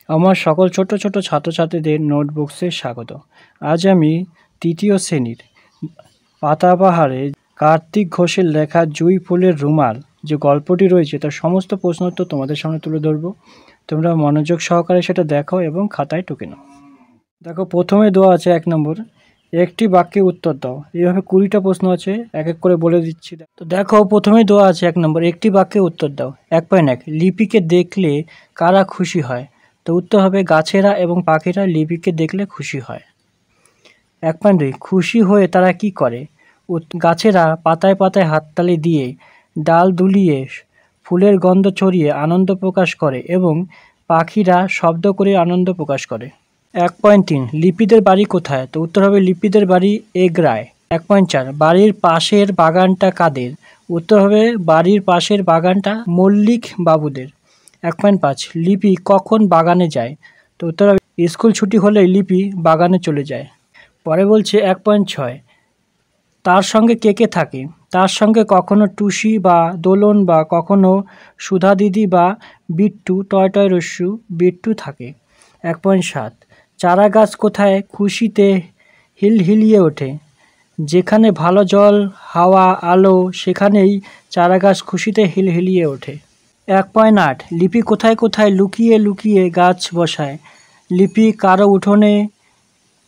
আমার সকল ছোট ছোট ছাত্রছাত্রীদের নোটবুকসে স্বাগত। আজ আমি তৃতীয় শ্রেণীর পাতাবাহারে কার্তিক ঘোষের লেখা জুঁই ফুলের রুমাল যে গল্পটি রয়েছে তার সমস্ত প্রশ্ন উত্তর তোমাদের সামনে তুলে ধরবো। তোমরা মনোযোগ সহকারে সেটা দেখো এবং খাতায় টুকে নাও। দেখো, প্রথমে দেওয়া আছে 1 নম্বর, একটি বাক্যে উত্তর দাও। এইভাবে 20টা প্রশ্ন আছে, এক এক করে বলে দিচ্ছি। তো দেখো, প্রথমে দেওয়া আছে 1 নম্বর, একটি বাক্যে উত্তর দাও। 1.1, লিপিকে দেখলে কারা খুশি হয়? তো উত্তর হবে গাছেরা এবং পাখিরা লিপিকে দেখলে খুশি হয়। 1.2, খুশি হয়ে তারা কি করে? গাছেরা পাতায় পাতায় হাততালি দিয়ে, ডাল দুলিয়ে, ফুলের গন্ধ ছড়িয়ে আনন্দ প্রকাশ করে এবং পাখিরা শব্দ করে আনন্দ প্রকাশ করে। 1.3, লিপিদের বাড়ি কোথায়? তো উত্তর হবে লিপিদের বাড়ি এগরায়। 1.4, বাড়ির পাশের বাগানটা কাদের? উত্তর হবে বাড়ির পাশের বাগানটা মল্লিক বাবুদের। 1.5, লিপি কখন বাগানে যায়? তো উত্তর হবে স্কুল ছুটি হলে লিপি বাগানে চলে যায়। পরে বলছে 1.6, তার সঙ্গে কে কে থাকে? তার সঙ্গে কখনো টুসি বা দোলন বা কখনো সুধা দিদি বা বিট্টু টয় রস্যু বিট্টু থাকে। 1.7, চারা গাছ কোথায় খুশিতে হিলহিলিয়ে ওঠে? যেখানে ভালো জল, হাওয়া, আলো, সেখানেই চারা গাছ খুশিতে হিলহিলিয়ে ওঠে। 1.8, লিপি কোথায় কোথায় লুকিয়ে লুকিয়ে গাছ বসায়? লিপি কারো উঠোনে,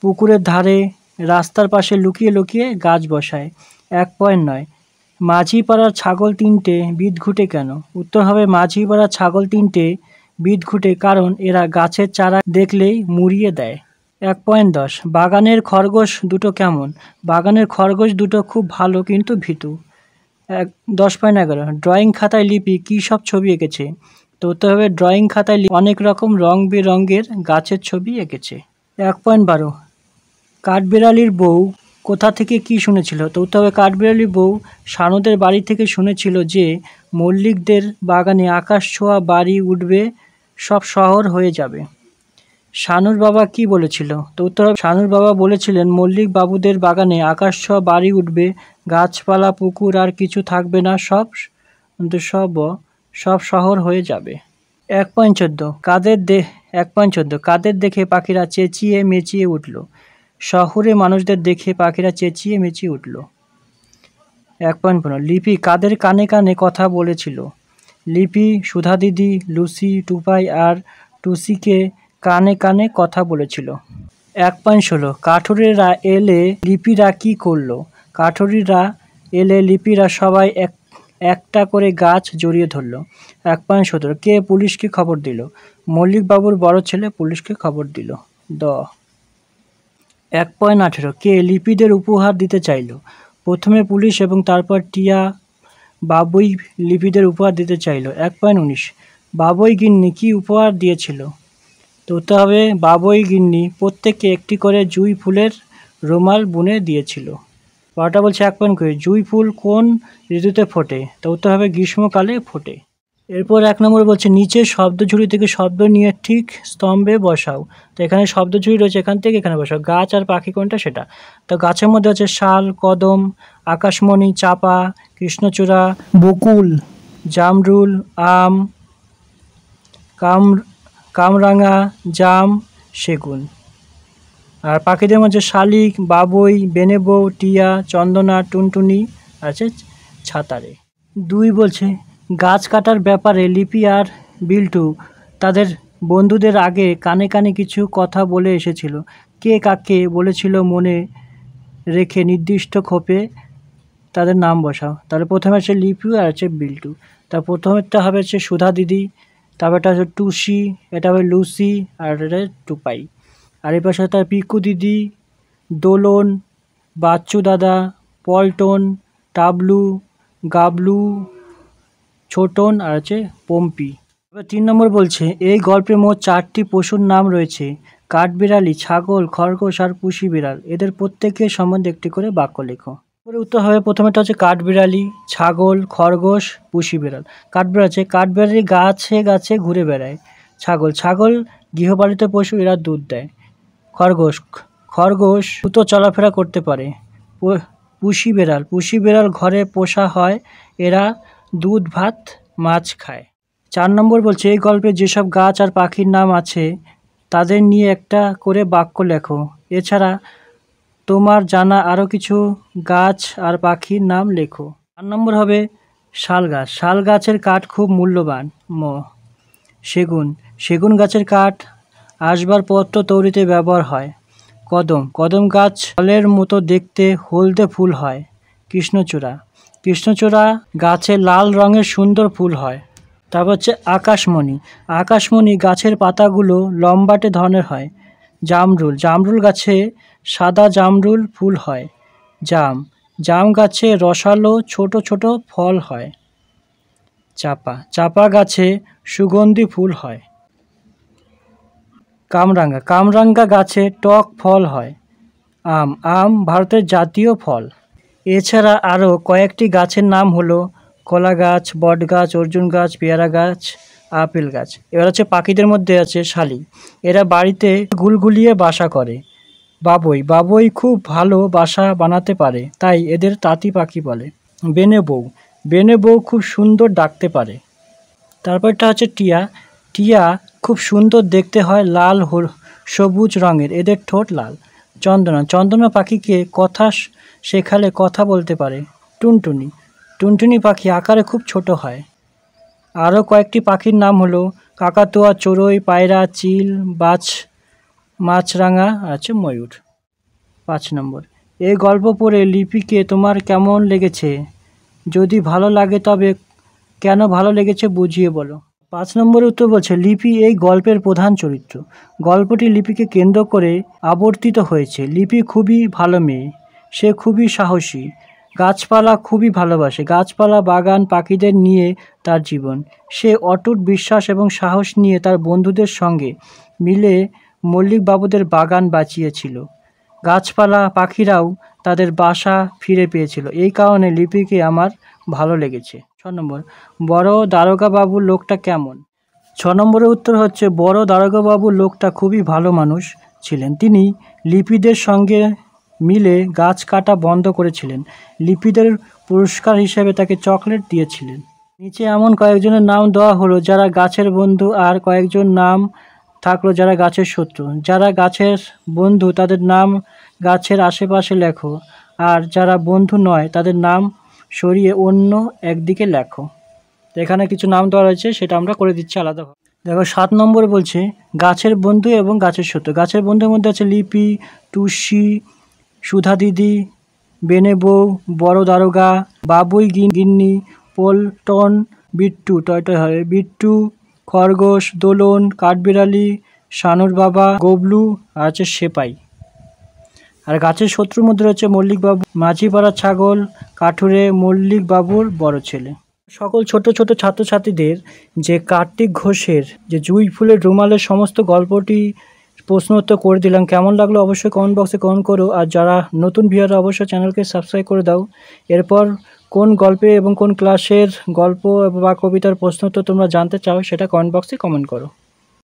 পুকুরের ধারে, রাস্তার পাশে লুকিয়ে লুকিয়ে গাছ বসায়। 1.9, মাঝিপাড়ার ছাগল 3টে বিদঘুটে কেন? উত্তর হবে মাঝিপাড়ার ছাগল 3টে বিদঘুটে কারণ এরা গাছের চারা দেখলেই মুড়িয়ে দেয়। 1.10, বাগানের খরগোশ দুটো কেমন? বাগানের খরগোশ দুটো খুব ভালো কিন্তু ভীতু। 10.11, ড্রয়িং খাতায় লিপি কী সব ছবি এঁকেছে? তো উত্তর হবে ড্রয়িং খাতায় অনেক রকম রং বেরঙের গাছের ছবি এঁকেছে। 1.12, কাঠবিড়ালির বউ কোথা থেকে কি শুনেছিল? তো উত্তর হবে কাঠবিড়ালির বউ শানুদের বাড়ি থেকে শুনেছিল যে মল্লিকদের বাগানে আকাশ ছোঁয়া বাড়ি উঠবে, সব শহর হয়ে যাবে। শানুর বাবা কি বলেছিল? তো উত্তর হবে শানুর বাবা বলেছিলেন মল্লিক বাবুদের বাগানে আকাশ ছোঁয়া বাড়ি উঠবে, গাছপালা পুকুর আর কিছু থাকবে না, সব শহর হয়ে যাবে। 1.14, কাদের দেখে পাখিরা চেঁচিয়ে মেচিয়ে উঠল? শহুরে মানুষদের দেখে পাখিরা চেঁচিয়ে মেচিয়ে উঠল। 1.15, লিপি কাদের কানে কানে কথা বলেছিল? লিপি সুধা দিদি, লুসি, টুপাই আর টুসিকে কানে কানে কথা বলেছিল। 1.16, কাঠুরেরা এলে লিপিরা কি করলো? কাঠুরিরা এলে লিপিরা সবাই একটা করে গাছ জড়িয়ে ধরল। 1.17, কে পুলিশকে খবর দিল? মল্লিকবাবুর বড় ছেলে পুলিশকে খবর দিল। 1.18, কে লিপিদের উপহার দিতে চাইল? প্রথমে পুলিশ এবং তারপর টিয়া বাবুই লিপিদের উপহার দিতে চাইল। 1.19, বাবুই গিন্নি কি উপহার দিয়েছিল? তো উত্তর হবে বাবুই গিন্নি প্রত্যেককে একটি করে জুঁই ফুলের রুমাল বুনে দিয়েছিল। পরেরটা বলছে 1.20, জুঁই ফুল কোন ঋতুতে ফোটে? তো উত্তর হবে গ্রীষ্মকালে ফোটে। এরপর 1 নম্বর বলছে নিচের শব্দঝুড়ি থেকে শব্দ নিয়ে ঠিক স্তম্ভে বসাও। তো এখানে শব্দঝুড়ি রয়েছে, এখান থেকে এখানে বসাও। গাছ আর পাখি কোনটা সেটা? তো গাছের মধ্যে আছে শাল, কদম, আকাশমণি, চাপা, কৃষ্ণচূড়া, বকুল, জামরুল, আম, কামরাঙা, জাম, সেগুন। আর পাখিদের মধ্যে শালিক, বাবুই, বেনেবৌ, টিয়া, চন্দনা, টুনটুনি আছে ছাতারে। 2 বলছে গাছ কাটার ব্যাপারে লিপি আর বিল্টু তাদের বন্ধুদের আগে কানে কানে কিছু কথা বলে এসেছিল। কে কাকে বলেছিল মনে রেখে নির্দিষ্ট খোপে তাদের নাম বসাও। তাহলে প্রথমে আছে লিপি আর আছে বিল্টু। তার প্রথমেরটা হবে হচ্ছে সুধা দিদি, তারপরটা হচ্ছে টুসি, এটা হবে লুসি আর এটা টুপাই। আর এই পাশে তার পিকু দিদি, দোলন, বাচ্চু দাদা, পল্টন, টাবলু, গাবলু, ছোটন আর আছে পম্পি। এবার 3 নম্বর বলছে এই গল্পে মোট 4টি পশুর নাম রয়েছে, কাঠবিড়ালি, ছাগল, খরগোশ আর পুষি বিড়াল। এদের প্রত্যেকের সম্বন্ধে একটি করে বাক্য লেখো। এর উত্তর হবে প্রথমেটা হচ্ছে কাঠবিড়ালি, ছাগল, খরগোশ, পুষি বিড়াল। কাঠবিড়ালি গাছে গাছে ঘুরে বেড়ায়। ছাগল গৃহপালিত পশু, এরা দুধ দেয়। খরগোশ দ্রুত চলাফেরা করতে পারে। পুষি বিড়াল ঘরে পোষা হয়, এরা দুধ ভাত মাছ খায়। 4 নম্বর বলছে এই গল্পে যেসব গাছ আর পাখির নাম আছে তাদের নিয়ে একটা করে বাক্য লেখো। এছাড়া তোমার জানা আরও কিছু গাছ আর পাখির নাম লেখো। 4 নম্বর হবে শাল গাছ। শাল গাছের কাঠ খুব মূল্যবান। সেগুন। সেগুন গাছের কাঠ আসবাবপত্র তৈরিতে ব্যবহার হয়। কদম। কদম গাছ ফলের মতো দেখতে, হলদে ফুল হয়। কৃষ্ণচূড়া। কৃষ্ণচূড়া গাছে লাল রঙের সুন্দর ফুল হয়। তারপর হচ্ছে আকাশমণি। আকাশমণি গাছের পাতাগুলো লম্বাটে ধরনের হয়। জামরুল। জামরুল গাছে সাদা জামরুল ফুল হয়। জাম। জাম গাছে রসালো ছোট ছোট ফল হয়। চাপা। চাপা গাছে সুগন্ধি ফুল হয়। কামরাঙ্গা। কামরাঙ্গা গাছে টক ফল হয়। আম। আম ভারতের জাতীয় ফল। এছাড়া আরও কয়েকটি গাছের নাম হলো কলা গাছ, বট গাছ, অর্জুন গাছ, পেয়ারা গাছ, আপেল গাছ। এবার হচ্ছে পাখিদের মধ্যে আছে শালিক। এরা বাড়িতে গুলগুলিয়ে বাসা করে। বাবুই। বাবুই খুব ভালো বাসা বানাতে পারে, তাই এদের তাঁতি পাখি বলে। বেনে বউ। বেনে বউ খুব সুন্দর ডাকতে পারে। তারপরটা হচ্ছে টিয়া। টিয়া খুব সুন্দর দেখতে হয়, লাল সবুজ রঙের, এদের ঠোঁট লাল। চন্দনা। চন্দনা পাখিকে কথা শেখালে কথা বলতে পারে। টুনটুনি। টুনটুনি পাখি আকারে খুব ছোট হয়। আরও কয়েকটি পাখির নাম হলো কাকাতুয়া, চড়ুই, পায়রা, চিল, বাজ, মাছরাঙা আছে ময়ূর। 5 নম্বর। এই গল্প পড়ে লিপিকে তোমার কেমন লেগেছে? যদি ভালো লাগে তবে কেন ভালো লেগেছে বুঝিয়ে বলো। 5 নম্বরের উত্তর বলছে লিপি এই গল্পের প্রধান চরিত্র। গল্পটি লিপিকে কেন্দ্র করে আবর্তিত হয়েছে। লিপি খুবই ভালো মেয়ে, সে খুবই সাহসী, গাছপালা খুবই ভালোবাসে। গাছপালা, বাগান, পাখিদের নিয়ে তার জীবন। সে অটুট বিশ্বাস এবং সাহস নিয়ে তার বন্ধুদের সঙ্গে মিলে মল্লিকবাবুদের বাগান বাঁচিয়েছিল। গাছপালা, পাখিরাও তাদের বাসা ফিরে পেয়েছিল। এই কারণে লিপিকে আমার ভালো লেগেছে। 6 নম্বর। বড় দারোগাবাবু লোকটা কেমন? 6 নম্বরের উত্তর হচ্ছে বড় দারোগাবাবু লোকটা খুবই ভালো মানুষ ছিলেন। তিনি লিপিদের সঙ্গে মিলে গাছ কাটা বন্ধ করেছিলেন। লিপিদের পুরস্কার হিসেবে তাকে চকলেট দিয়েছিলেন। নিচে এমন কয়েকজনের নাম দেওয়া হলো যারা গাছের বন্ধু, আর কয়েকজন নাম থাকলো যারা গাছের শত্রু। যারা গাছের বন্ধু তাদের নাম গাছের আশেপাশে লেখো, আর যারা বন্ধু নয় তাদের নাম সরিয়ে অন্য একদিকে লেখো। এখানে কিছু নাম দেওয়া রয়েছে, সেটা আমরা করে দিচ্ছি আলাদাভাবে। দেখো 7 নম্বরে বলছে গাছের বন্ধু এবং গাছের শত্রু। গাছের বন্ধুর মধ্যে আছে লিপি, টুসি, সুধা দিদি, বেনে বউ, বড় দারোগা, বাবুই গিন্নি, পল্টন, বিট্টু, টয় হয়, বিট্টু, খরগোশ, দোলন, কাঠবিড়ালি, শানুর বাবা, গবলু, আর আছে সেপাই। আর গাছের শত্রুর মধ্যে রয়েছে মল্লিকবাবু, মাঝিপাড়া ছাগল, কাঠুরে, মল্লিকবাবুর বড় ছেলে। সকল ছোট ছোট ছাত্রছাত্রীদের যে কার্তিক ঘোষের যে জুঁই ফুলের রুমালের সমস্ত গল্পটি প্রশ্ন উত্তর করে দিলাম। কেমন লাগলো অবশ্যই কমেন্ট বক্সে কমেন্ট করো। আর যারা নতুন ভিউয়াররা অবশ্যই চ্যানেলকে সাবস্ক্রাইব করে দাও। এরপর কোন গল্পে এবং কোন ক্লাসের গল্প বা কবিতার প্রশ্ন উত্তর তোমরা জানতে চাও সেটা কমেন্ট বক্সে কমেন্ট করো।